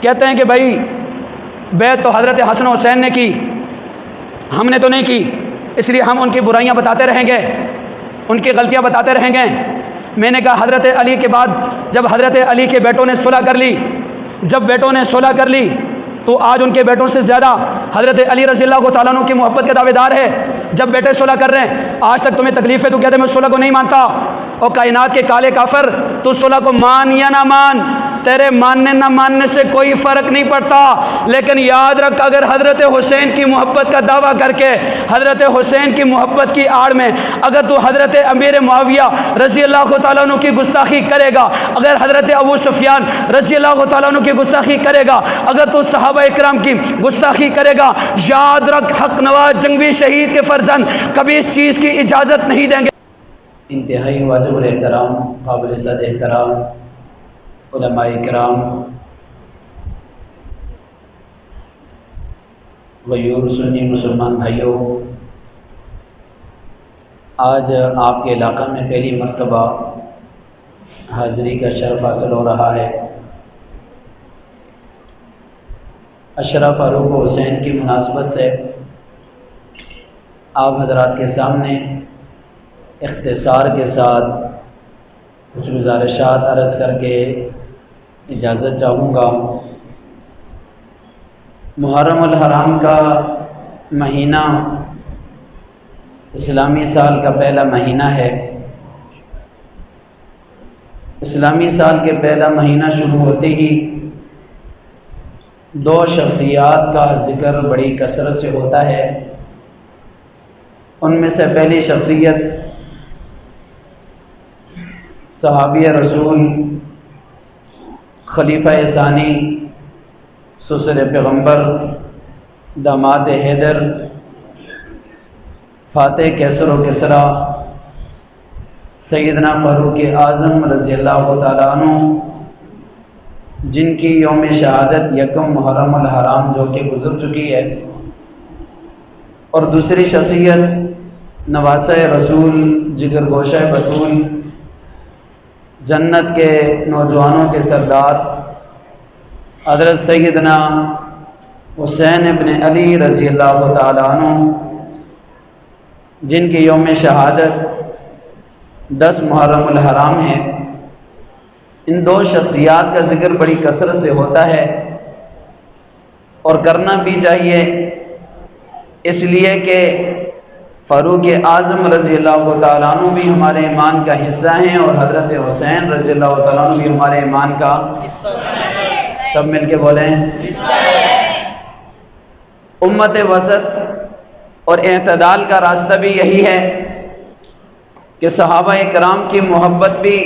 کہتے ہیں کہ بھائی بیعت تو حضرت حسن و حسین نے کی، ہم نے تو نہیں کی، اس لیے ہم ان کی برائیاں بتاتے رہیں گے، ان کی غلطیاں بتاتے رہیں گے۔ میں نے کہا حضرت علی کے بعد جب حضرت علی کے بیٹوں نے صلح کر لی، جب بیٹوں نے صلح کر لی تو آج ان کے بیٹوں سے زیادہ حضرت علی رضی اللہ تعالیٰ عنہ کی محبت کے دعوے دار ہے۔ جب بیٹے صلح کر رہے ہیں، آج تک تمہیں تکلیف ہے تو کہتے ہیں میں صلح کو نہیں مانتا۔ اور کائنات کے کالے کافر، تو صلح کو مان یا نہ مان، تیرے ماننے نہ ماننے سے کوئی فرق نہیں پڑتا، لیکن یاد رکھ اگر حضرت حسین کی محبت کا دعویٰ کر کے حضرت حسین کی محبت کی آڑ میں اگر تو حضرت امیر معاویہ رضی اللہ تعالیٰ عنہ کی گستاخی کرے گا، اگر حضرت ابو سفیان رضی اللہ تعالیٰ عنہ کی گستاخی کرے گا، اگر تو صحابہ اکرام کی گستاخی کرے گا، یاد رکھ حق نواز جنگوی شہید کے فرزند کبھی اس چیز کی اجازت نہیں دیں گے۔ انتہائی واجب الاحترام، قابل صد احترام علماء کرام، غیور سنی مسلمان بھائیوں، آج آپ کے علاقہ میں پہلی مرتبہ حاضری کا شرف حاصل ہو رہا ہے۔ اشرف فاروق و حسین کی مناسبت سے آپ حضرات کے سامنے اختصار کے ساتھ کچھ گزارشات عرض کر کے اجازت چاہوں گا۔ محرم الحرام کا مہینہ اسلامی سال کا پہلا مہینہ ہے۔ اسلامی سال کے پہلا مہینہ شروع ہوتے ہی دو شخصیات کا ذکر بڑی کثرت سے ہوتا ہے۔ ان میں سے پہلی شخصیت صحابی رسول، خلیفہ ثانی، سسر پیغمبر، داماد حیدر، فاتح کیسر و کسریٰ، سیدنا فاروق اعظم رضی اللہ تعالیٰ عنہ، جن کی یوم شہادت یکم محرم الحرام جو کہ گزر چکی ہے۔ اور دوسری شخصیت نواسہ رسول، جگر گوشہ بطول، جنت کے نوجوانوں کے سردار حضرت سیدنا حسین ابن علی رضی اللہ تعالیٰ عنہ، جن کی یوم شہادت 10 محرم الحرام ہے۔ ان دو شخصیات کا ذکر بڑی کثرت سے ہوتا ہے اور کرنا بھی چاہیے، اس لیے کہ فاروق اعظم رضی اللہ تعالیٰ عنہ بھی ہمارے ایمان کا حصہ ہیں اور حضرت حسین رضی اللہ تعالیٰ عنہ بھی ہمارے ایمان کا حصہ ہیں۔ سب مل کے بولیں حصہ ہے۔ امت وسط اور اعتدال کا راستہ بھی یہی ہے کہ صحابہ کرام کی محبت بھی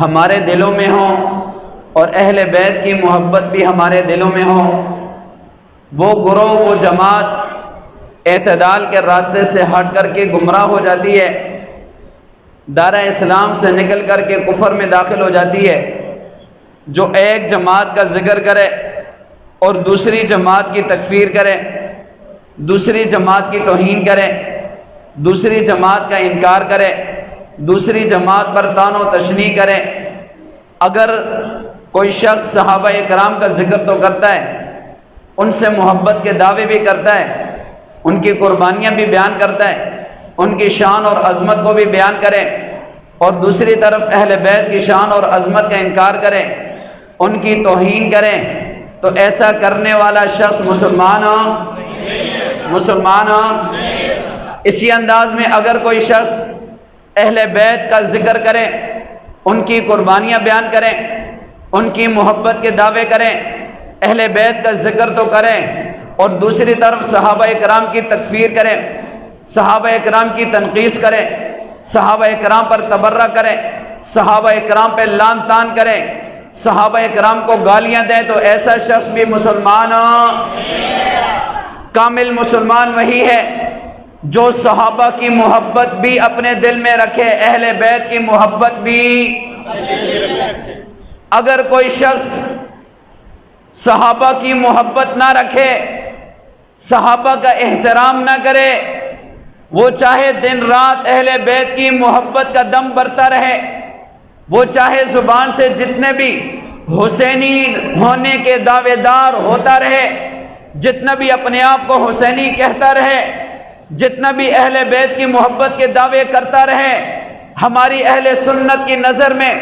ہمارے دلوں میں ہو اور اہل بیت کی محبت بھی ہمارے دلوں میں ہو۔ وہ گروہ، وہ جماعت اعتدال کے راستے سے ہٹ کر کے گمراہ ہو جاتی ہے، دائرہ اسلام سے نکل کر کے کفر میں داخل ہو جاتی ہے۔ جو ایک جماعت کا ذکر کرے اور دوسری جماعت کی تکفیر کرے، دوسری جماعت کی توہین کرے، دوسری جماعت کا انکار کرے، دوسری جماعت پر طعن و تشنیع کرے۔ اگر کوئی شخص صحابہ کرام کا ذکر تو کرتا ہے، ان سے محبت کے دعوے بھی کرتا ہے، ان کی قربانیاں بھی بیان کرتا ہے، ان کی شان اور عظمت کو بھی بیان کرے، اور دوسری طرف اہل بیت کی شان اور عظمت کا انکار کرے، ان کی توہین کرے، تو ایسا کرنے والا شخص مسلمان اسی انداز میں اگر کوئی شخص اہل بیت کا ذکر کرے، ان کی قربانیاں بیان کرے، ان کی محبت کے دعوے کریں، اہل بیت کا ذکر تو کریں اور دوسری طرف صحابہ کرام کی تکفیر کریں، صحابہ کرام کی تنقیص کریں، صحابہ کرام پر تبرہ کریں، صحابہ کرام پہ لعن طعن کریں، صحابہ کرام کو گالیاں دیں، تو ایسا شخص بھی مسلمان کامل مسلمان وہی ہے جو صحابہ کی محبت بھی اپنے دل میں رکھے، اہل بیت کی محبت بھی اگر کوئی شخص صحابہ کی محبت نہ رکھے، صحابہ کا احترام نہ کرے، وہ چاہے دن رات اہل بیت کی محبت کا دم برتا رہے، وہ چاہے زبان سے جتنے بھی حسینی ہونے کے دعوے دار ہوتا رہے، جتنا بھی اپنے آپ کو حسینی کہتا رہے، جتنا بھی اہل بیت کی محبت کے دعوے کرتا رہے، ہماری اہل سنت کی نظر میں،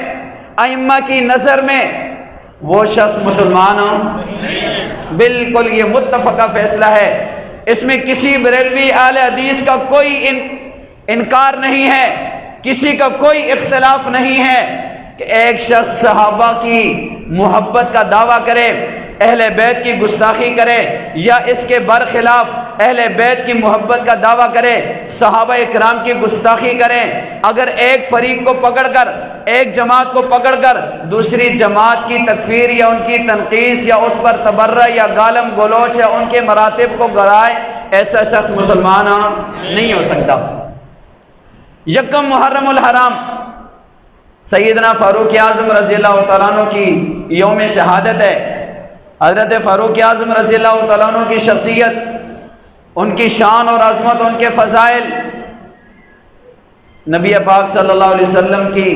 ائمہ کی نظر میں وہ شخص مسلمان ہو؟ بالکل یہ متفقہ فیصلہ ہے، اس میں کسی بریلوی اہل حدیث کا کوئی انکار نہیں ہے، کسی کا کوئی اختلاف نہیں ہے کہ ایک شخص صحابہ کی محبت کا دعویٰ کرے، اہل بیت کی گستاخی کرے، یا اس کے برخلاف اہل بیت کی محبت کا دعویٰ کرے، صحابہ کرام کی گستاخی کرے۔ اگر ایک فریق کو پکڑ کر، ایک جماعت کو پکڑ کر دوسری جماعت کی تکفیر یا ان کی تنقیص یا اس پر تبرہ یا گالم گلوچ یا ان کے مراتب کو گڑائے، ایسا شخص مسلمان نہیں ہو سکتا۔ یکم محرم الحرام سیدنا فاروق اعظم رضی اللہ تعالیٰ عنہ کی یوم شہادت ہے۔ حضرت فاروق اعظم رضی اللہ تعالیٰ عنہ کی شخصیت، ان کی شان اور عظمت، ان کے فضائل نبی پاک صلی اللہ علیہ وسلم کی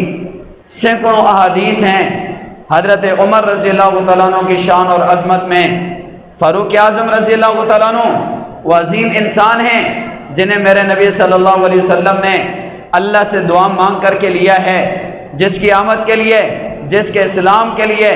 سینکڑوں احادیث ہیں۔ حضرت عمر رضی اللہ تعالیٰ عنہ کی شان اور عظمت میں فاروق اعظم رضی اللہ تعالیٰ عنہ وہ عظیم انسان ہیں جنہیں میرے نبی صلی اللہ علیہ وسلم نے اللہ سے دعا مانگ کر کے لیا ہے، جس کی آمد کے لیے، جس کے اسلام کے لیے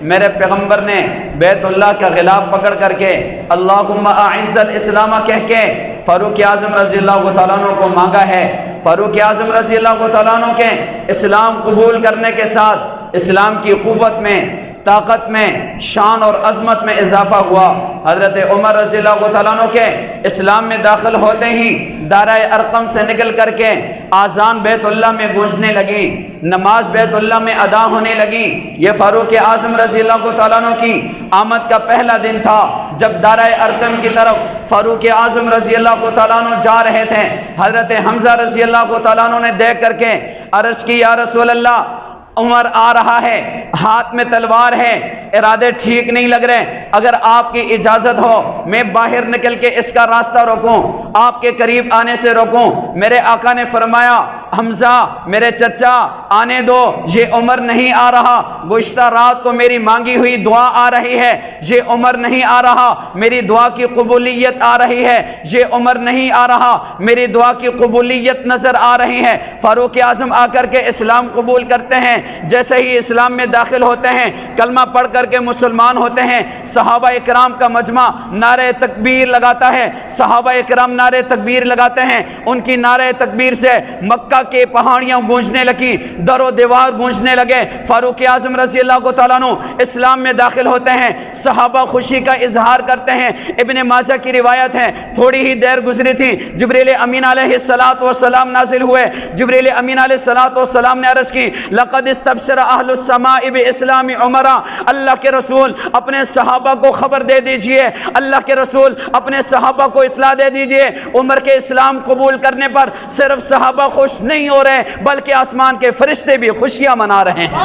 میرے پیغمبر نے بیت اللہ کا غلاف پکڑ کر کے اللہم اعز الاسلام کہہ کے فاروق اعظم رضی اللہ تعالیٰ عنہ کو مانگا ہے۔ فاروق اعظم رضی اللہ تعالیٰ عنہ کے اسلام قبول کرنے کے ساتھ اسلام کی قوت میں، طاقت میں، شان اور عظمت میں اضافہ ہوا۔ حضرت عمر رضی اللہ تعالیٰ عنہ کے اسلام میں داخل ہوتے ہی دارۂ ارقم سے نکل کر کے آذان بیت اللہ میں گونجنے لگی، نماز بیت اللہ میں ادا ہونے لگی۔ یہ فاروق اعظم رضی اللہ تعالیٰ عنہ کی آمد کا پہلا دن تھا، جب دارۂ ارقم کی طرف فاروق اعظم رضی اللہ تعالیٰ عنہ جا رہے تھے۔ حضرت حمزہ رضی اللہ تعالیٰ عنہ نے دیکھ کر کے عرض کی، یا رسول اللہ، عمر آ رہا ہے، ہاتھ میں تلوار ہے، ارادے ٹھیک نہیں لگ رہے، اگر آپ کی اجازت ہو میں باہر نکل کے اس کا راستہ روکوں، آپ کے قریب آنے سے روکوں۔ میرے آقا نے فرمایا، حمزہ میرے چچا آنے دو، یہ عمر نہیں آ رہا، گزشتہ رات کو میری مانگی ہوئی دعا آ رہی ہے، یہ عمر نہیں آ رہا، میری دعا کی قبولیت آ رہی ہے، یہ عمر نہیں آ رہا، میری دعا کی قبولیت نظر آ رہی ہے۔ فاروق اعظم آ کر کے اسلام قبول کرتے ہیں، جیسے ہی اسلام میں داخل ہوتے ہیں، کلمہ پڑھ کر کے مسلمان ہوتے ہیں، صحابہ اکرام کا مجمع نعرہ تکبیر لگاتا ہے، صحابہ اکرام نعرہ تکبیر لگاتے ہیں، ان کی نعرہ تکبیر سے مکہ کے پہاڑیاں گونجنے لگی، در و دیوار گونجنے لگے۔ فاروق اعظم رضی اللہ تعالیٰ عنہ اسلام میں داخل ہوتے ہیں، صحابہ خوشی کا اظہار کرتے ہیں۔ ابن ماجہ کی روایت ہے، تھوڑی ہی دیر گزری تھی، جبریل امین علیہ السلام نازل ہوئے۔ جبریل امین علیہ السلام نے عرض کی، لقد استبشر اہل السماء باسلام عمر، اللہ کے رسول اپنے صحابہ کو خبر دے دیجئے، اللہ کے رسول اپنے صحابہ کو اطلاع دے دیجئے، عمر کے اسلام قبول کرنے پر صرف صحابہ خوش نہیں ہو رہے بلکہ آسمان کے فرشتے بھی خوشیاں منا رہے ہیں۔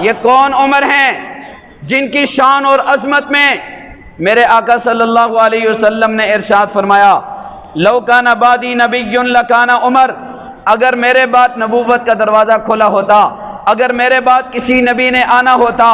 یہ کون عمر ہیں جن کی شان اور عظمت میں میرے آقا صلی اللہ علیہ وسلم نے ارشاد فرمایا، لو کان بعدی نبی لکان عمر، اگر میرے بعد نبوت کا دروازہ کھلا ہوتا، اگر میرے بعد کسی نبی نے آنا ہوتا،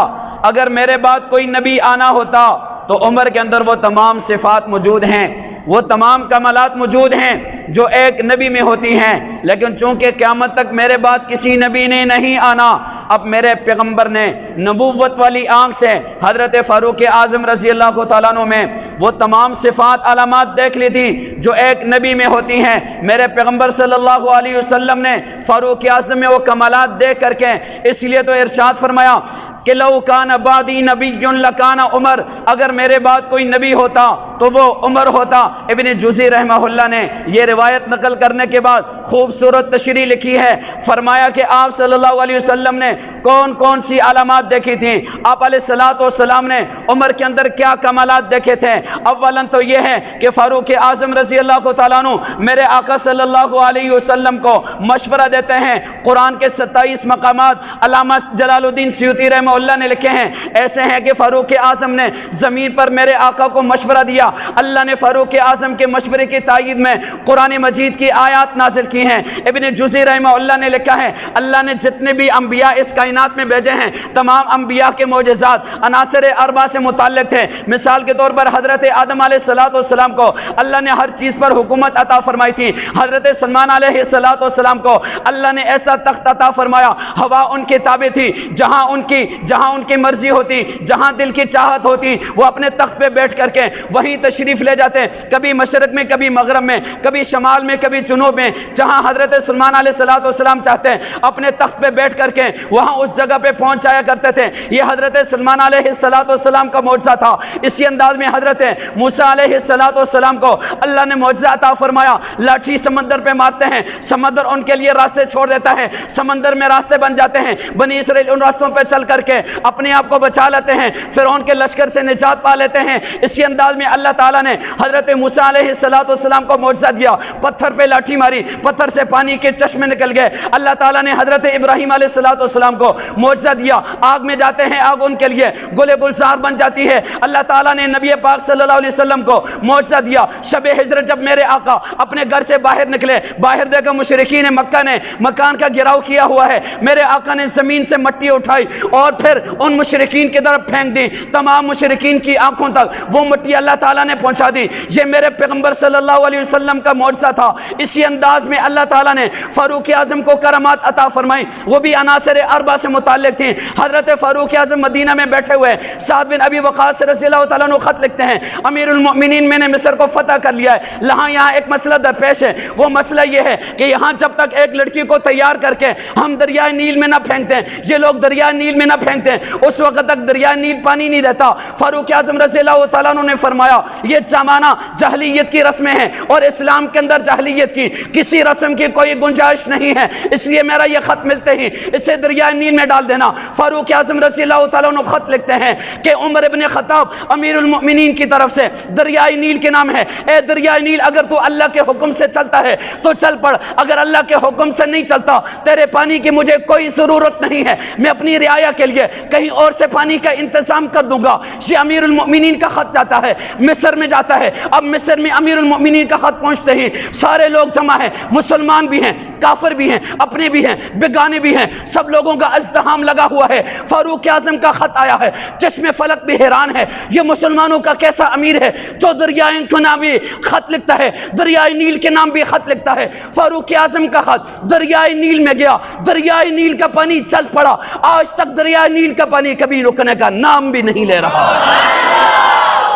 اگر میرے بعد کوئی نبی آنا ہوتا تو عمر کے اندر وہ تمام صفات موجود ہیں، وہ تمام کمالات موجود ہیں جو ایک نبی میں ہوتی ہیں، لیکن چونکہ قیامت تک میرے بعد کسی نبی نے نہیں آنا، اب میرے پیغمبر نے نبوت والی آنکھ سے حضرت فاروق اعظم رضی اللہ تعالیٰ عنہ میں وہ تمام صفات علامات دیکھ لی تھی جو ایک نبی میں ہوتی ہیں۔ میرے پیغمبر صلی اللہ علیہ وسلم نے فاروق اعظم میں وہ کمالات دیکھ کر کے اس لیے تو ارشاد فرمایا کہ لو کان بعدی نبی لکان عمر، اگر میرے بعد کوئی نبی ہوتا تو وہ عمر ہوتا۔ ابن جوزی رحمہ اللہ نے یہ روایت نقل کرنے کے بعد خوبصورت تشریح لکھی ہے، فرمایا کہ آپ صلی اللہ علیہ وسلم نے کون کون سی علامات دیکھی تھیں، آپ علیہ الصلوۃ والسلام نے عمر کے اندر کیا کمالات دیکھے تھے۔ اولاً تو یہ ہے کہ فاروق اعظم رضی اللہ تعالیٰ عنہ میرے آقا صلی اللہ علیہ وسلم کو مشورہ دیتے ہیں۔ قرآن کے 27 مقامات علامہ جلال الدین سیوطی رحمہ اللہ نے لکھے ہیں، ایسے ہیں کہ فاروق اعظم نے زمین پر میرے آقا کو مشورہ دیا، اللہ نے فاروق اعظم کے مشورے کی تائید میں قرآن قرآن مجید کی آیات نازل کی ہیں۔ ابن جوزی رحمہ اللہ نے لکھا ہے اللہ نے جتنے بھی انبیاء اس کائنات میں بھیجے ہیں تمام انبیاء کے معجزات عناصر اربع سے متعلق تھے۔ مثال کے طور پر حضرت آدم علیہ السلام کو اللہ نے ہر چیز پر حکومت عطا فرمائی تھی۔ حضرت سلمان علیہ السلام کو اللہ نے ایسا تخت عطا فرمایا، ہوا ان کے تابع تھی، جہاں ان کی مرضی ہوتی، جہاں دل کی چاہت ہوتی وہ اپنے تخت پہ بیٹھ کر کے وہیں تشریف لے جاتے، کبھی مشرق میں، کبھی مغرب میں، کبھی شمال میں، کبھی جنوب میں، جہاں حضرت سلمان علیہ السلام چاہتے ہیں اپنے تخت پہ بیٹھ کر کے وہاں اس جگہ پہ پہنچ جایا کرتے تھے۔ یہ حضرت سلمان علیہ السلام کا معجزہ تھا۔ اسی انداز میں حضرت موسیٰ علیہ السلام کو اللہ نے معجزہ عطا فرمایا، لاٹھی سمندر پہ مارتے ہیں، سمندر ان کے لیے راستے چھوڑ دیتا ہے، سمندر میں راستے بن جاتے ہیں، بنی اسرائیل ان راستوں پہ چل کر کے اپنے آپ کو بچا لیتے ہیں، فرعون کے لشکر سے نجات پا لیتے ہیں۔ اسی انداز میں اللہ تعالیٰ نے حضرت موسیٰ علیہ السلام کو معجزہ دیا، پتھر پہ لاٹھی ماری، پتھر سے پانی کے چشمے نکل گئے۔ اللہ تعالیٰ نے حضرت ابراہیم علیہ السلام کو معجزہ دیا، آگ میں جاتے ہیں، آگ ان کے لیے گل گلزار بن جاتی ہے۔ اللہ تعالیٰ نے نبی پاک صلی اللہ علیہ وسلم کو معجزہ دیا، شب ہجرت جب میرے آقا اپنے گھر سے باہر نکلے، باہر دیکھا مشرکین مکہ نے مکان کا گھراؤ کیا ہوا ہے، میرے آقا نے زمین سے مٹی اٹھائی اور پھر ان مشرکین کی طرف پھینک دی، تمام مشرکین کی آنکھوں تک وہ مٹی اللہ تعالیٰ نے پہنچا دی۔ یہ میرے پیغمبر صلی اللہ علیہ وسلم کا معجزہ تھا۔ اسی انداز میں اللہ تعالیٰ نے فاروق اعظم کو کرامات عطا فرمائی، وہ بھی عناصر اربع سے متعلق تھیں۔ حضرت فاروق اعظم مدینہ میں بیٹھے ہوئے سعد بن ابی وقاص رضی اللہ تعالیٰ عنہ خط لکھتے ہیں، امیر المؤمنین میں نے مصر کو فتح کر لیا ہے، یہاں ایک مسئلہ درپیش ہے، وہ مسئلہ یہ ہے کہ یہاں جب تک ایک لڑکی کو تیار کر کے ہم دریائے نیل میں نہ پھینکتے ہیں، یہ لوگ دریائے نیل میں نہ پھینکتے ہیں، اس وقت تک دریائے نیل پانی نہیں رہتا۔ فاروق اعظم رضی اللہ تعالیٰ عنہ نے فرمایا یہ زمانہ جاہلیت کی رسمیں ہیں اور اسلام کے اندر جاہلیت کی کسی رسم کی کوئی گنجائش نہیں ہے، اس لیے میرا یہ خط ملتے ہی اسے دریائے نیل میں ڈال دینا۔ فاروق اعظم رضی اللہ تعالیٰ عنہ خط لکھتے ہیں کہ عمر ابن خطاب امیر المؤمنین کی طرف سے دریائے نیل کے نام ہے، اے دریائے نیل اگر تو اللہ کے حکم سے چلتا ہے تو چل پڑ، اگر اللہ کے حکم سے نہیں چلتا تیرے پانی کی مجھے کوئی ضرورت نہیں ہے، میں اپنی رعایا کے لیے کہیں اور سے پانی کا انتظام کر دوں گا۔ یہ امیر المؤمنین کا خط جاتا ہے، مصر میں جاتا ہے۔ اب مصر میں امیر المؤمنین کا خط پہنچتے ہی سارے لوگ جمع ہیں، مسلمان بھی ہیں، کافر بھی ہیں، اپنے بھی ہیں، بیگانے بھی ہیں، سب لوگوں کا ازدحام لگا ہوا ہے۔ فاروق اعظم کا خط آیا ہے، چشم فلک بھی حیران ہے، یہ مسلمانوں کا کیسا امیر ہے جو دریائے کے نام بھی خط لکھتا ہے، دریائے نیل کے نام بھی خط لکھتا ہے۔ فاروق اعظم کا خط دریائے نیل میں گیا، دریائے نیل کا پانی چل پڑا، آج تک دریائے نیل کا پانی کبھی رکنے کا نام بھی نہیں لے رہا۔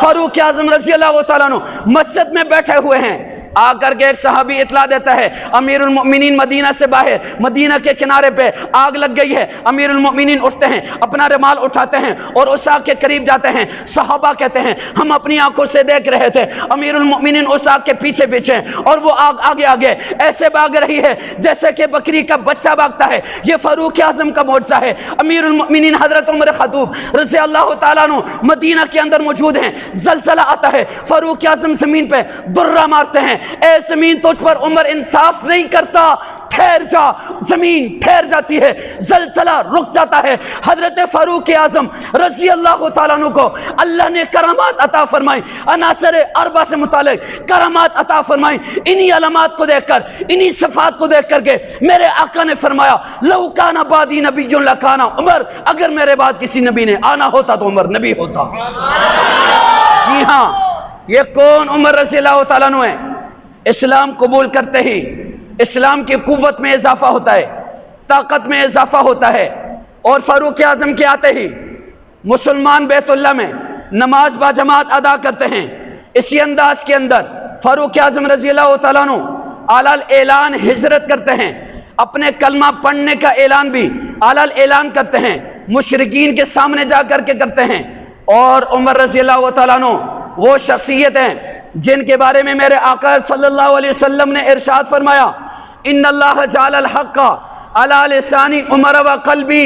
فاروق اعظم رضی اللہ تعالیٰ عنہ مسجد میں بیٹھے ہوئے ہیں، آ کر کے ایک صحابی اطلاع دیتا ہے امیر المؤمنین مدینہ سے باہر مدینہ کے کنارے پہ آگ لگ گئی ہے۔ امیر المؤمنین اٹھتے ہیں، اپنا رومال اٹھاتے ہیں اور اس آگ کے قریب جاتے ہیں۔ صحابہ کہتے ہیں ہم اپنی آنکھوں سے دیکھ رہے تھے امیر المؤمنین اس آگ کے پیچھے پیچھے اور وہ آگ آگے آگے ایسے بھاگ رہی ہے جیسے کہ بکری کا بچہ بھاگتا ہے۔ یہ فاروق اعظم کا معجزہ ہے۔ امیر المؤمنین حضرت عمر خطاب رضی اللہ تعالیٰ عنہ مدینہ کے اندر موجود ہیں، زلزلہ آتا ہے، فاروق اعظم زمین پہ درہ مارتے ہیں، اے زمین تجھ پر عمر انصاف نہیں کرتا، ٹھہر جا۔ زمین ٹھہر جاتی ہے، زلزلہ رک جاتا ہے۔ حضرت فاروق اعظم رضی اللہ تعالیٰ عنہ کو اللہ نے کرامات عطا فرمائی، عناصر اربع سے متعلق کرامات عطا فرمائی۔ انہی علامات کو دیکھ کر، انہی صفات کو دیکھ کر کے میرے آقا نے فرمایا لو کان بعدی نبی لکان عمر، اگر میرے بعد کسی نبی نے آنا ہوتا تو عمر نبی ہوتا۔ جی ہاں، یہ کون عمر رضی اللہ تعالیٰ عنہ ہے؟ اسلام قبول کرتے ہی اسلام کی قوت میں اضافہ ہوتا ہے، طاقت میں اضافہ ہوتا ہے، اور فاروق اعظم کے آتے ہی مسلمان بیت اللہ میں نماز با جماعت ادا کرتے ہیں۔ اسی انداز کے اندر فاروق اعظم رضی اللہ تعالیٰ عنہ اعلیٰ اعلان ہجرت کرتے ہیں، اپنے کلمہ پڑھنے کا اعلان بھی اعلیٰ اعلان کرتے ہیں، مشرکین کے سامنے جا کر کے کرتے ہیں۔ اور عمر رضی اللہ تعالیٰ عنہ وہ شخصیت ہیں جن کے بارے میں میرے آقا صلی اللہ علیہ وسلم نے ارشاد فرمایا ان اللہ جعل الحق علی لسان عمر و قلبی،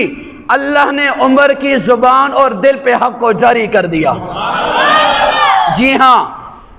اللہ نے عمر کی زبان اور دل پہ حق کو جاری کر دیا۔ جی ہاں،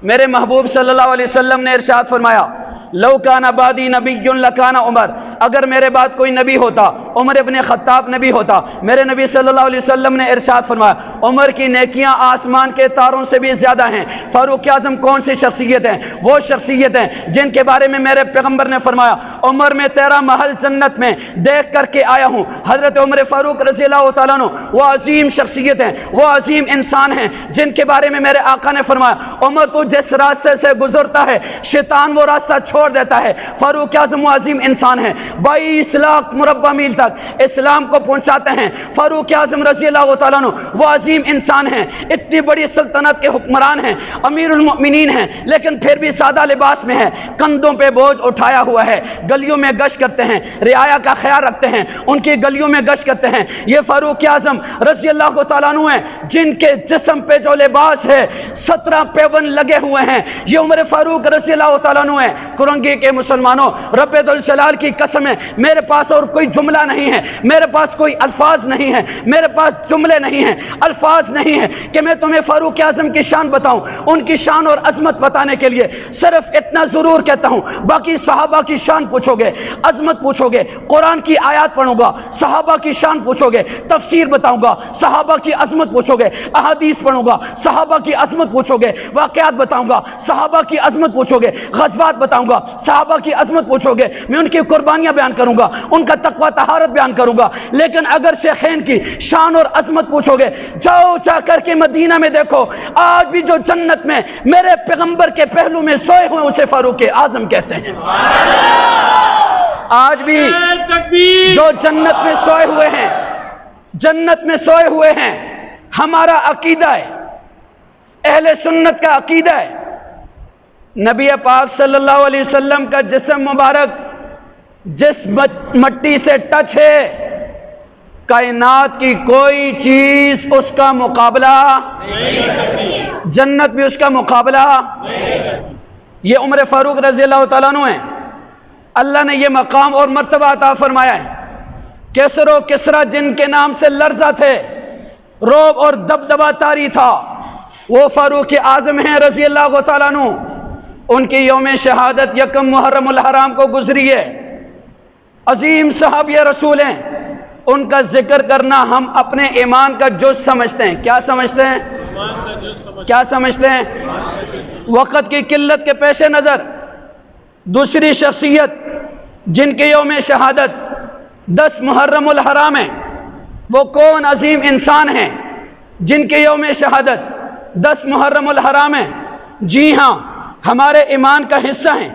میرے محبوب صلی اللہ علیہ وسلم نے ارشاد فرمایا لو کان بعدی نبی لکان عمر، اگر میرے بعد کوئی نبی ہوتا عمر ابن خطاب نبی ہوتا۔ میرے نبی صلی اللہ علیہ وسلم نے ارشاد فرمایا عمر کی نیکیاں آسمان کے تاروں سے بھی زیادہ ہیں۔ فاروق اعظم کون سی شخصیت ہیں؟ وہ شخصیت ہیں جن کے بارے میں میرے پیغمبر نے فرمایا عمر میں تیرا محل جنت میں دیکھ کر کے آیا ہوں۔ حضرت عمر فاروق رضی اللہ تعالیٰ عنہ وہ عظیم شخصیت ہیں، وہ عظیم انسان ہیں جن کے بارے میں میرے آقا نے فرمایا عمر تو جس راستے سے گزرتا ہے شیطان وہ راستہ چھوڑ دیتا ہے۔ فاروق اعظم وہ عظیم انسان ہیں، 22 لاکھ مربع میل تک اسلام کو پہنچاتے ہیں۔ فاروق اعظم رضی اللہ تعالیٰ عنہ وہ عظیم انسان ہیں، اتنی بڑی سلطنت کے حکمران ہیں، امیر المؤمنین ہیں، لیکن پھر بھی سادہ لباس میں ہیں، کندھوں پہ بوجھ اٹھایا ہوا ہے، گلیوں میں گشت کرتے ہیں، رعایا کا خیال رکھتے ہیں، ان کی گلیوں میں گشت کرتے ہیں۔ یہ فاروق اعظم رضی اللہ تعالیٰ عنہ ہیں جن کے جسم پہ جو لباس ہے 17 پیون لگے ہوئے ہیں، یہ عمر فاروق رضی اللہ تعالیٰ عنہ ہیں۔ کرنگی کے مسلمانوں، رب ذوالجلال کی قسم ہے میرے پاس اور کوئی جملہ نہیں ہے، میرے پاس کوئی الفاظ نہیں ہے، میرے پاس جملے نہیں ہیں، الفاظ نہیں ہیں کہ میں تمہیں فاروق اعظم کی شان بتاؤں۔ ان کی شان اور عظمت بتانے کے لیے صرف اتنا ضرور کہتا ہوں، باقی صحابہ کی شان پوچھو گے، عظمت پوچھو گے، قرآن کی آیات پڑھوں گا، صحابہ کی شان پوچھو گے، تفسیر بتاؤں گا، صحابہ کی عظمت پوچھو گے، احادیث پڑھوں گا، صحابہ کی عظمت پوچھو گے، واقعات بتاؤں گا، صحابہ کی عظمت پوچھو گے، غزوات بتاؤں گا، صحابہ کی عظمت پوچھو گے، میں ان کی قربانیاں بیان کروں گا، ان کا تقوی طہارت بیان کروں گا۔ لیکن اگر شیخین کی شان اور عظمت پوچھو گے، جاؤ جا کر کے مدینہ میں دیکھو، آج بھی جو جنت میں میرے پیغمبر کے پہلو میں سوئے ہوئے اسے فاروق اعظم کہتے ہیں۔ آج بھی جو جنت میں سوئے ہوئے ہیں، جنت میں سوئے ہوئے ہیں، ہمارا عقیدہ ہے، اہل سنت کا عقیدہ ہے، نبی پاک صلی اللہ علیہ وسلم کا جسم مبارک جس مٹی سے ٹچ ہے، کائنات کی کوئی چیز اس کا مقابلہ نہیں کرتی، جنت بھی اس کا مقابلہ نہیں کرتی۔ یہ عمر فاروق رضی اللہ تعالیٰ عنہ ہیں، اللہ نے یہ مقام اور مرتبہ عطا فرمایا ہے۔ کسر و کسرا جن کے نام سے لرزہ تھے، رعب اور دبدبہ طاری تھا، وہ فاروق اعظم ہیں رضی اللہ تعالیٰ عنہ۔ ان کی یوم شہادت یکم محرم الحرام کو گزری ہے، عظیم صحابی رسول ہیں، ان کا ذکر کرنا ہم اپنے ایمان کا جز سمجھتے ہیں۔ کیا سمجھتے ہیں؟ کیا سمجھتے ہیں؟ وقت کی قلت کے پیش نظر دوسری شخصیت جن کے یوم شہادت 10 محرم الحرام ہے، وہ کون عظیم انسان ہیں جن کے یوم شہادت 10 محرم الحرام ہے؟ جی ہاں، ہمارے ایمان کا حصہ ہیں،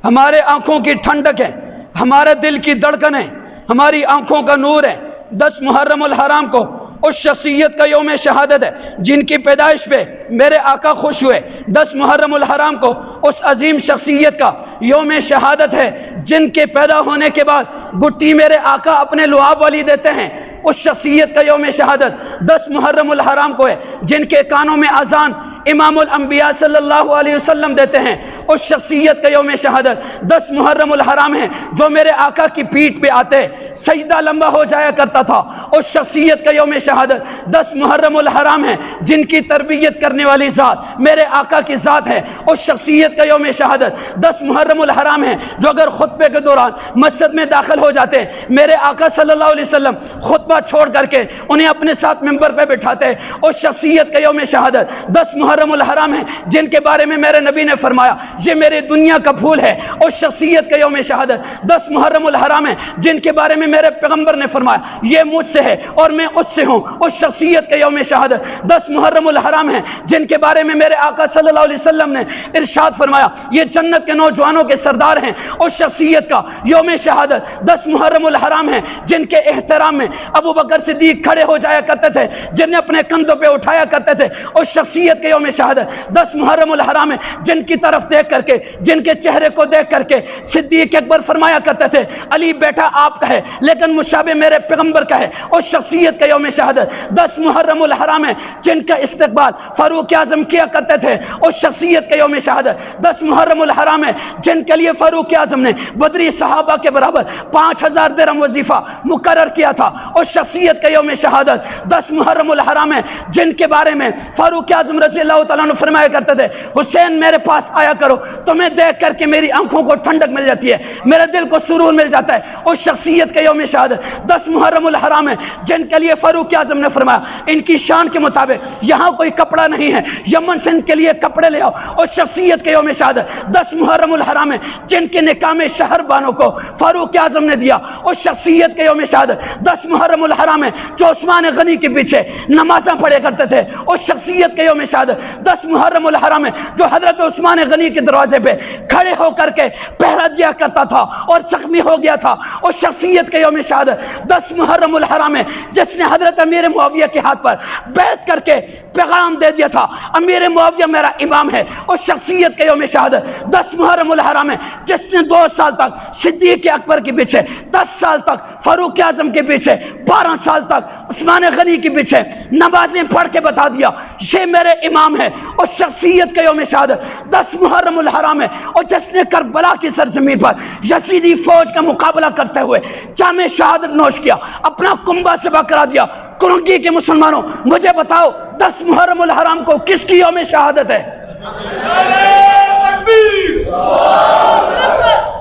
ہمارے آنکھوں کی ٹھنڈک ہے، ہمارے دل کی دھڑکن ہے، ہماری آنکھوں کا نور ہے۔ 10 محرم الحرام کو اس شخصیت کا یوم شہادت ہے جن کی پیدائش پہ میرے آقا خوش ہوئے۔ 10 محرم الحرام کو اس عظیم شخصیت کا یوم شہادت ہے جن کے پیدا ہونے کے بعد گٹی میرے آقا اپنے لعاب والی دیتے ہیں۔ اس شخصیت کا یوم شہادت 10 محرم الحرام کو ہے جن کے کانوں میں اذان امام الانبیاء صلی اللہ علیہ وسلم دیتے ہیں۔ اس شخصیت کا یوم شہادت 10 محرم الحرام ہے جو میرے آقا کی پیٹھ پہ آتے سجدہ لمبا ہو جایا کرتا تھا۔ اس شخصیت کا یوم شہادت 10 محرم الحرام ہے جن کی تربیت کرنے والی ذات میرے آقا کی ذات ہے۔ اس شخصیت کا یوم شہادت 10 محرم الحرام ہے جو اگر خطبے کے دوران مسجد میں داخل ہو جاتے میرے آقا صلی اللہ علیہ وسلم خطبہ چھوڑ کر کے انہیں اپنے ساتھ ممبر پہ بٹھاتے۔ اس شخصیت کا یوم شہادت 10 محرم الحرام ہے جن کے بارے میں میرے نبی نے فرمایا یہ میرے دنیا کا پھول ہے۔ اس شخصیت کا یوم شہادت 10 محرم الحرام ہے جن کے بارے میں میرے پیغمبر نے فرمایا یہ مجھ سے ہے اور میں اس سے ہوں۔ اس شخصیت کا یوم شہادت 10 محرم الحرام ہے جن کے بارے میں میرے آقا صلی اللہ علیہ وسلم نے ارشاد فرمایا یہ جنت کے نوجوانوں کے سردار ہیں۔ اس شخصیت کا یوم شہادت 10 محرم الحرام ہے جن کے احترام میں ابو بکر صدیق کھڑے ہو جایا کرتے تھے، جنہیں اپنے کندھوں پہ اٹھایا کرتے تھے۔ اس شخصیت کے یوم شہادت 10 محرم الحرام ہے جن کی طرف دیکھ کر کے، جن کے چہرے کو دیکھ کر کے صدیق اکبر فرمایا کرتے تھے علی بیٹا آپ کا ہے لیکن مشابہ میرے پیغمبر کا ہے۔ اس شخصیت کا یوم شہادت 10 محرم الحرام ہے جن کا استقبال فاروق اعظم کیا کرتے تھے۔ اس شخصیت کا یوم شہادت 10 محرم الحرام ہے جن کے لیے فاروق اعظم نے بدری صحابہ کے برابر 5000 درہم وظیفہ مقرر کیا تھا۔ اس شخصیت کا یوم شہادت 10 محرم الحرام ہے جن کے بارے میں فاروق اعظم رضی اللہ اللہ تعالیٰ عنہ فرمایا کرتے تھے حسین میرے پاس آیا کرو, تمہیں دیکھ کر کے میری آنکھوں کو ٹھنڈک مل جاتی ہے, میرے دل کو سرور مل جاتا ہے. اس شخصیت کے یوم شہادت 10 محرم الحرام ہے جن کے لیے فاروق اعظم نے فرمایا ان کی شان کے مطابق یہاں کوئی کپڑا نہیں ہے, یمن سے ان کے لیے کپڑے لے آؤ. اس شخصیت کے یوم شہادت 10 محرم الحرام ہے جن کے نکاح میں شہر بانوں کو فاروق اعظم نے دیا. اس شخصیت کے یوم شہادت 10 محرم الحرام ہے جو عثمان غنی کے پیچھے نمازاں پڑھے کرتے تھے. اس شخصیت کے یوم شہادت 10 محرم الحرام ہے جو حضرت عثمان غنی کے دروازے پہ کھڑے ہو کر کے پہرا دیا کرتا تھا اور زخمی ہو گیا تھا. اس شخصیت کے یوم شہادت 10 محرم الحرام ہے جس نے حضرت امیر معاویہ کے ہاتھ پر بیعت کر کے پیغام دے دیا تھا امیر معاویہ میرا امام ہے. اس شخصیت کے یوم شہادت 10 محرم الحرام ہے جس نے 2 سال تک صدیق اکبر کے پیچھے, 10 سال تک فاروق اعظم کے پیچھے, 12 سال تک عثمان غنی کے پیچھے نمازیں پڑھ کے بتا دیا یہ میرے امام ہے. اس شخصیت کے یوم شہادت 10 محرم الحرام ہے اور جس نے کربلا کی سرزمین پر یزیدی فوج کا مقابلہ کرتے ہوئے جام شہادت نوش کیا, اپنا کنبہ ذبح کرا دیا. کرنگی کے مسلمانوں مجھے بتاؤ 10 محرم الحرام کو کس کی یوم شہادت ہے؟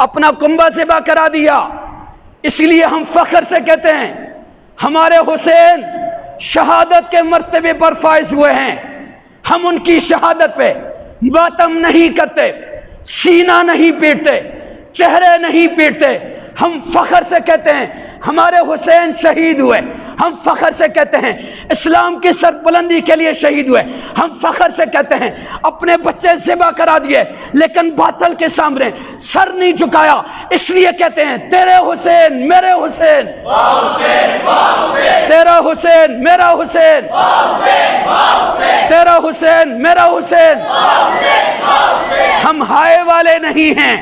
اپنا کنبہ ذبح کرا دیا. اس لیے ہم فخر سے کہتے ہیں ہمارے حسین شہادت کے مرتبے پر فائز ہوئے ہیں. ہم ان کی شہادت پہ ماتم نہیں کرتے, سینہ نہیں پیٹتے, چہرے نہیں پیٹتے. ہم فخر سے کہتے ہیں ہمارے حسین شہید ہوئے. ہم فخر سے کہتے ہیں اسلام کی سربلندی کے لیے شہید ہوئے. ہم فخر سے کہتے ہیں اپنے بچے ذبح کرا دیے لیکن باطل کے سامنے سر نہیں جھکایا. اس لیے کہتے ہیں تیرے حسین میرے حسین, تیرا حسین میرا حسین, تیرا حسین میرا حسین. ہم ہائے والے نہیں ہیں,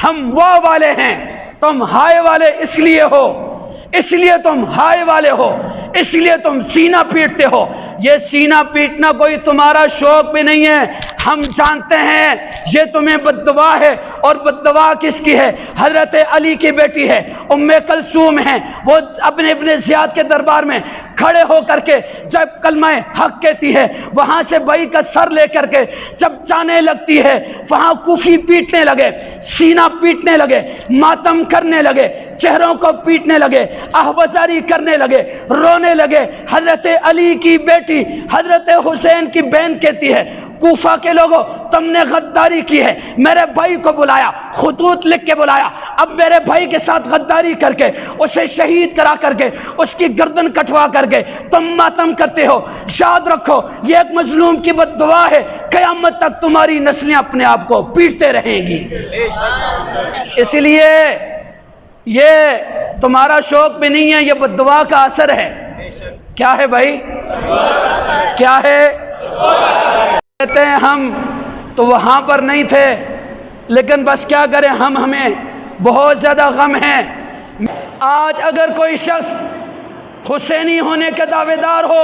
ہم واہ والے ہیں. تم ہائے والے اس لیے ہو, اس لیے تم ہائے والے ہو, اس لیے تم سینہ پیٹتے ہو. یہ سینہ پیٹنا کوئی تمہارا شوق بھی نہیں ہے. ہم جانتے ہیں یہ تمہیں بددعا ہے. اور بددعا کس کی ہے؟ حضرت علی کی بیٹی ہے, ام کلثوم ہیں. وہ اپنے ابن زیاد کے دربار میں کھڑے ہو کر کے جب کلمہ حق کہتی ہے وہاں سے بھائی کا سر لے کر کے جب جانے لگتی ہے وہاں کوفی پیٹنے لگے, سینہ پیٹنے لگے, ماتم کرنے لگے, چہروں کو پیٹنے لگے, آہوازاری کرنے لگے, رونے لگے. حضرت علی کی بیٹی حضرت حسین کی بہن کہتی ہے کوفہ کے لوگوں تم نے غداری کی ہے, میرے بھائی کو بلایا, خطوط لکھ کے بلایا, اب میرے بھائی کے ساتھ غداری کر کے اسے شہید کرا کر کے اس کی گردن کٹوا کر کے تم ماتم کرتے ہو. یاد رکھو یہ ایک مظلوم کی بددعا ہے, قیامت تک تمہاری نسلیں اپنے آپ کو پیٹتے رہیں گی. اس لیے یہ تمہارا شوق بھی نہیں ہے, یہ بددعا کا اثر ہے. کیا ہے بھائی, کیا ہے؟ کہتے ہیں ہم تو وہاں پر نہیں تھے لیکن بس کیا کریں, ہمیں بہت زیادہ غم ہے. آج اگر کوئی شخص حسینی ہونے کے دعوے دار ہو,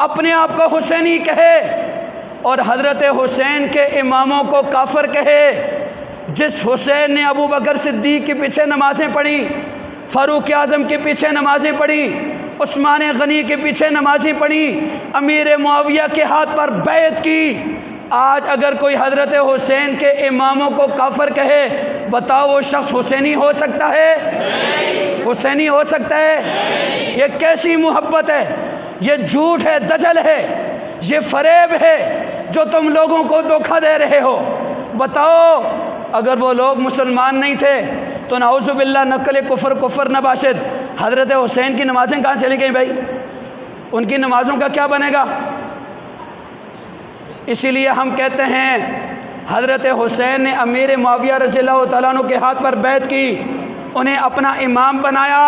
اپنے آپ کو حسینی کہے اور حضرت حسین کے اماموں کو کافر کہے, جس حسین نے ابو بکر صدیق کے پیچھے نمازیں پڑھی, فاروق اعظم کے پیچھے نمازیں پڑھی, عثمان غنی کے پیچھے نمازیں پڑھی, امیر معاویہ کے ہاتھ پر بیعت کی, آج اگر کوئی حضرت حسین کے اماموں کو کافر کہے, بتاؤ وہ شخص حسینی ہو سکتا ہے؟ حسینی ہو سکتا ہے؟ یہ کیسی محبت ہے؟ یہ جھوٹ ہے, دجل ہے, یہ فریب ہے جو تم لوگوں کو دھوکہ دے رہے ہو. بتاؤ اگر وہ لوگ مسلمان نہیں تھے تو نعوذ باللہ نقل کفر نباشد حضرت حسین کی نمازیں کہاں چلی گئیں بھائی؟ ان کی نمازوں کا کیا بنے گا؟ اسی لیے ہم کہتے ہیں حضرت حسین نے امیر معاویہ رضی اللہ تعالیٰ عنہ کے ہاتھ پر بیعت کی, انہیں اپنا امام بنایا.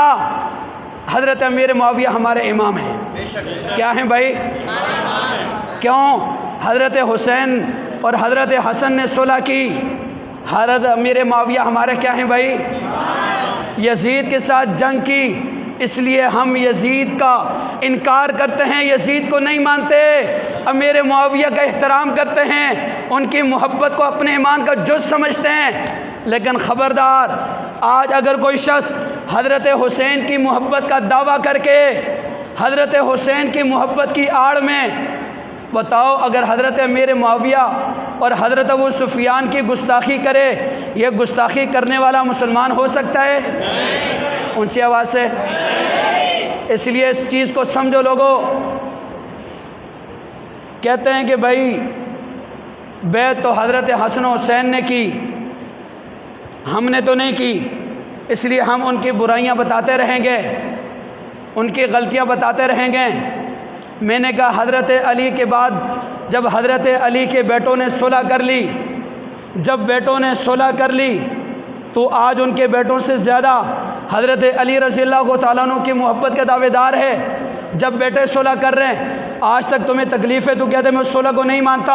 حضرت امیر معاویہ ہمارے امام ہیں. کیا ہیں بھائی؟ کیوں؟ حضرت حسین اور حضرت حسن نے صلح کی, حضرت امیر معاویہ ہمارے کیا ہیں بھائی؟ یزید کے ساتھ جنگ کی, اس لیے ہم یزید کا انکار کرتے ہیں, یزید کو نہیں مانتے, امیر معاویہ کا احترام کرتے ہیں, ان کی محبت کو اپنے ایمان کا جز سمجھتے ہیں. لیکن خبردار, آج اگر کوئی شخص حضرت حسین کی محبت کا دعویٰ کر کے حضرت حسین کی محبت کی آڑ میں بتاؤ اگر حضرت امیر معاویہ اور حضرت ابو سفیان کی گستاخی کرے، یہ گستاخی کرنے والا مسلمان ہو سکتا ہے؟ اونچی آواز سے۔ اس لیے اس چیز کو سمجھو لوگوں۔ کہتے ہیں کہ بھائی بیعت تو حضرت حسن و حسین نے کی، ہم نے تو نہیں کی، اس لیے ہم ان کی برائیاں بتاتے رہیں گے، ان کی غلطیاں بتاتے رہیں گے۔ میں نے کہا حضرت علی کے بعد جب حضرت علی کے بیٹوں نے صلح کر لی، جب بیٹوں نے صلح کر لی تو آج ان کے بیٹوں سے زیادہ حضرت علی رضی اللہ تعالیٰ عنہ کی محبت کا دعوے دار ہے۔ جب بیٹے صلح کر رہے ہیں، آج تک تمہیں تکلیف ہے، تو کہتے ہیں میں صلح کو نہیں مانتا۔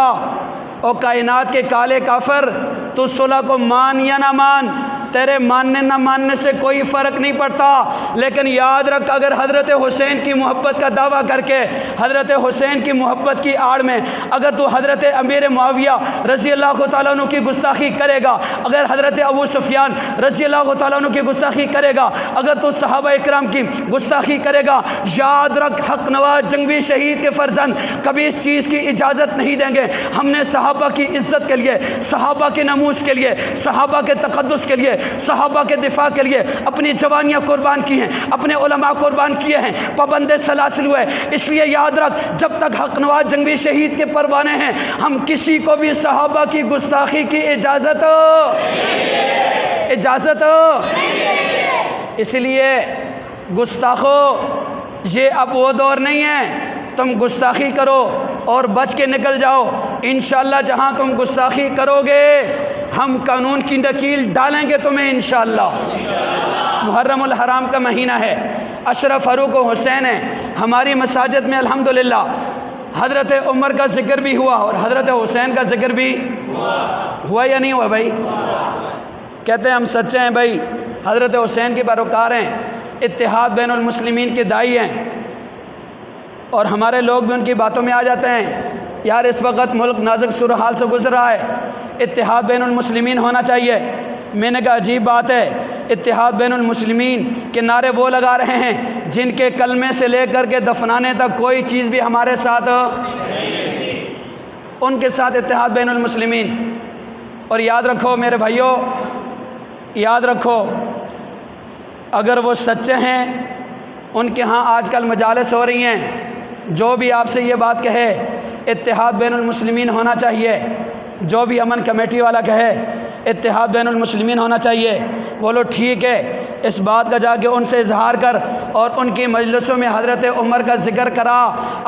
اور کائنات کے کالے کافر، تو صلح کو مان یا نہ مان، تیرے ماننے نہ ماننے سے کوئی فرق نہیں پڑتا، لیکن یاد رکھ اگر حضرت حسین کی محبت کا دعویٰ کر کے حضرت حسین کی محبت کی آڑ میں اگر تو حضرت امیر معاویہ رضی اللہ تعالیٰ عنہ کی گستاخی کرے گا، اگر حضرت ابو سفیان رضی اللہ تعالیٰ عنہ کی گستاخی کرے گا، اگر تو صحابہ اکرام کی گستاخی کرے گا، یاد رکھ حق نواز جنگوی شہید کے فرزند کبھی اس چیز کی اجازت نہیں دیں گے۔ ہم نے صحابہ کی عزت کے لیے، صحابہ کے ناموس کے لیے، صحابہ کے تقدس کے لیے، صحابہ کے دفاع کے لیے اپنی جوانیاں قربان کی ہیں، اپنے علماء قربان کیے ہیں، پابند سلاسل ہوئے۔ اس لیے یاد رکھ جب تک حق نواز جنگوی شہید کے پروانے ہیں، ہم کسی کو بھی صحابہ کی گستاخی کی اجازت اس لیے گستاخو یہ اب وہ دور نہیں ہے تم گستاخی کرو اور بچ کے نکل جاؤ۔ انشاءاللہ جہاں تم گستاخی کرو گے ہم قانون کی نکیل ڈالیں گے تمہیں انشاءاللہ۔ محرم الحرام کا مہینہ ہے، اشرف فاروق و حسین ہے، ہماری مساجد میں الحمدللہ حضرت عمر کا ذکر بھی ہوا اور حضرت حسین کا ذکر بھی ہوا یا نہیں ہوا بھائی؟ کہتے ہیں ہم سچے ہیں بھائی، حضرت حسین کے پیروکار ہیں، اتحاد بین المسلمین کے داعی ہیں، اور ہمارے لوگ بھی ان کی باتوں میں آ جاتے ہیں یار اس وقت ملک نازک صورتحال سے گزر رہا ہے، اتحاد بین المسلمین ہونا چاہیے۔ میں نے کہا عجیب بات ہے، اتحاد بین المسلمین کے نعرے وہ لگا رہے ہیں جن کے کلمے سے لے کر کے دفنانے تک کوئی چیز بھی ہمارے ساتھ، ان کے ساتھ اتحاد بین المسلمین۔ اور یاد رکھو میرے بھائیوں، یاد رکھو اگر وہ سچے ہیں، ان کے ہاں آج کل مجالس ہو رہی ہیں، جو بھی آپ سے یہ بات کہے اتحاد بین المسلمین ہونا چاہیے، جو بھی امن کمیٹی والا کہے اتحاد بین المسلمین ہونا چاہیے، بولو ٹھیک ہے، اس بات کا جا کے ان سے اظہار کر اور ان کی مجلسوں میں حضرت عمر کا ذکر کرا۔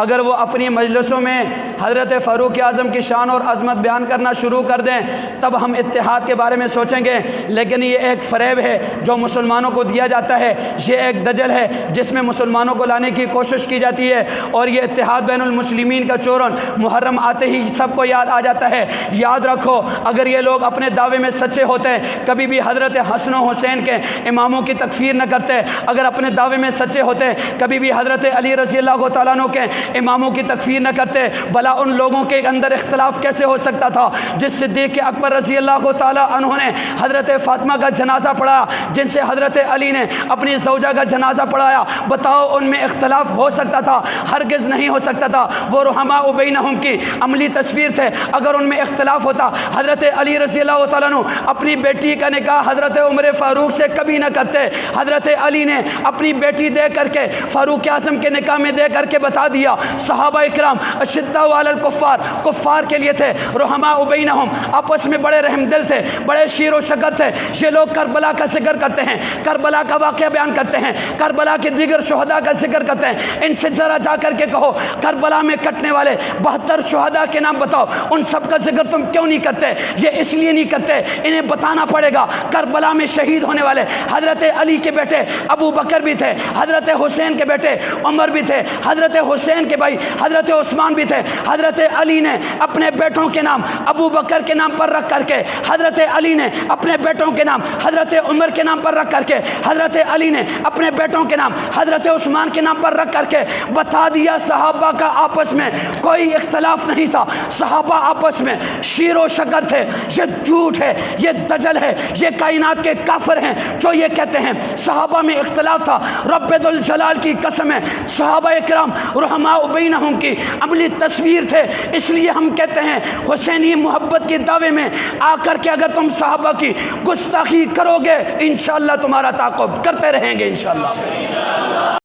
اگر وہ اپنی مجلسوں میں حضرت فاروق اعظم کی شان اور عظمت بیان کرنا شروع کر دیں تب ہم اتحاد کے بارے میں سوچیں گے، لیکن یہ ایک فریب ہے جو مسلمانوں کو دیا جاتا ہے، یہ ایک دجل ہے جس میں مسلمانوں کو لانے کی کوشش کی جاتی ہے، اور یہ اتحاد بین المسلمین کا چورن محرم آتے ہی سب کو یاد آ جاتا ہے۔ یاد رکھو اگر یہ لوگ اپنے دعوے میں سچے ہوتے کبھی بھی حضرت حسن و حسین کے اماموں کی تکفیر نہ کرتے، اگر اپنے دعوے میں سچے ہوتے کبھی بھی حضرت علی رضی اللہ تعالیٰ عنہ کے اماموں کی تکفیر نہ کرتے، بھلا ان لوگوں کے اندر اختلاف کیسے ہو سکتا تھا جس صدیق اکبر رضی اللہ تعالیٰ عنہ نے حضرت فاطمہ کا جنازہ پڑھایا، جن سے حضرت علی نے اپنی زوجہ کا جنازہ پڑھایا، بتاؤ ان میں اختلاف ہو سکتا تھا؟ ہرگز نہیں ہو سکتا تھا۔ وہ رحماء بینہم کی عملی تصویر تھے، اگر ان میں اختلاف ہوتا حضرت علی رضی اللہ تعالیٰ عنہ اپنی بیٹی کا نکاح حضرت عمر فاروق سے کبھی نہ کرتے۔ حضرت علی نے اپنی بیٹی دے کر کے فاروق اعظم کے نکاح میں دے کر کے بتا دیا۔ صحابہ اکرام اشداء علی الکفار، کفار کے لیے تھے، رحماء بینہم آپس میں بڑے رحم دل تھے، بڑے شیر و شکر تھے۔ یہ لوگ کربلا کا ذکر کرتے ہیں، کربلا کا واقعہ بیان کرتے ہیں، کربلا کے دیگر شہداء کا ذکر کرتے ہیں۔ ان سے ذرا جا کر کے کہو کربلا میں کٹنے والے 72 شہداء کے نام بتاؤ، ان سب کا ذکر تم کیوں نہیں کرتے؟ یہ اس لیے نہیں کرتے، انہیں بتانا پڑے گا کربلا میں شہید ہونے والے حضرت علی کے بیٹے ابو بکر بھی تھے، حضرت حسین کے بیٹے عمر بھی تھے، حضرت حسین کے بھائی حضرت عثمان بھی تھے۔ حضرت علی نے اپنے بیٹوں کے نام ابو بکر کے نام پر رکھ کر کے، حضرت علی نے اپنے بیٹوں کے نام حضرت عمر کے نام پر رکھ کر کے، حضرت علی نے اپنے بیٹوں کے نام حضرت عثمان کے نام پر رکھ کر کے بتا دیا صحابہ کا آپس میں کوئی اختلاف نہیں تھا، صحابہ آپس میں شیر و شکر تھے۔ یہ جھوٹ ہے، یہ دجل ہے، یہ کائنات کے کافر ہیں جو یہ کہتے ہیں صحابہ میں اختلاف تھا۔ رب رب ذل جلال کی قسم ہے، صحابہ اکرام رحماء بینہم کی عملی تصویر تھے، اس لیے ہم کہتے ہیں حسینی محبت کے دعوے میں آ کر کے اگر تم صحابہ کی گستاخی کرو گے انشاءاللہ تمہارا تعاقب کرتے رہیں گے انشاءاللہ۔